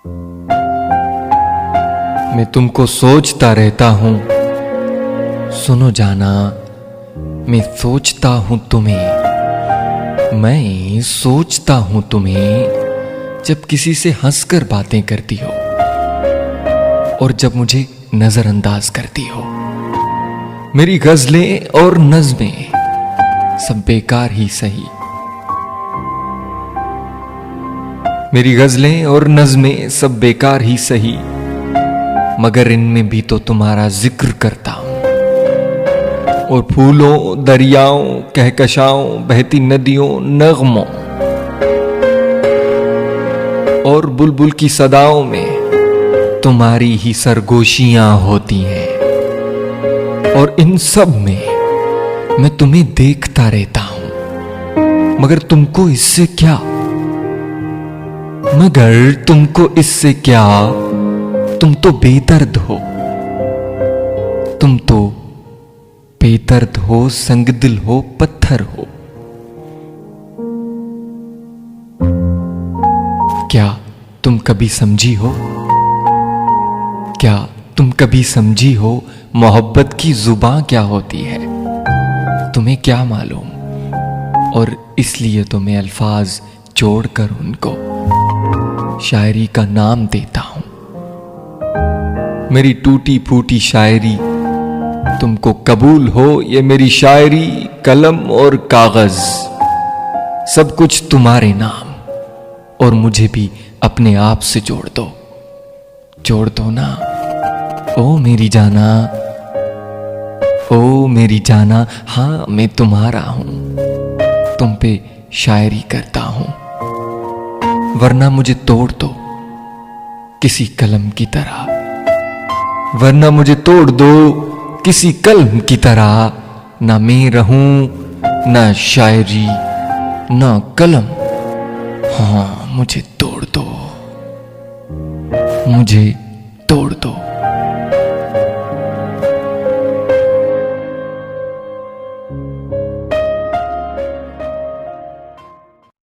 मैं तुमको सोचता रहता हूं, सुनो जाना, मैं सोचता हूं तुम्हें, मैं सोचता हूं तुम्हें जब किसी से हंसकर बातें करती हो और जब मुझे नजरअंदाज करती हो। मेरी गजलें और नज़्में सब बेकार ही सही, मेरी गजलें और नज़्में सब बेकार ही सही, मगर इनमें भी तो तुम्हारा जिक्र करता हूं। और फूलों, दरियाओं, कहकशाओं, बहती नदियों, नगमों और बुलबुल की सदाओं में तुम्हारी ही सरगोशियां होती हैं। और इन सब में मैं तुम्हें देखता रहता हूं, मगर तुमको इससे क्या, मगर तुमको इससे क्या, तुम तो बेदर्द हो, तुम तो बेदर्द हो, संगदिल हो, पत्थर हो। क्या तुम कभी समझी हो, क्या तुम कभी समझी हो मोहब्बत की जुबान क्या होती है? तुम्हें क्या मालूम, और इसलिए तो मैं अल्फाज जोड़कर उनको शायरी का नाम देता हूं। मेरी टूटी फूटी शायरी तुमको कबूल हो, ये मेरी शायरी, कलम और कागज सब कुछ तुम्हारे नाम, और मुझे भी अपने आप से जोड़ दो ना। ओ मेरी जाना, ओ मेरी जाना, हाँ मैं तुम्हारा हूं, तुम पे शायरी करता हूं, वरना मुझे तोड़ दो किसी कलम की तरह, वरना मुझे तोड़ दो किसी कलम की तरह। ना मैं रहूं, ना शायरी, ना कलम, हाँ मुझे तोड़ दो, मुझे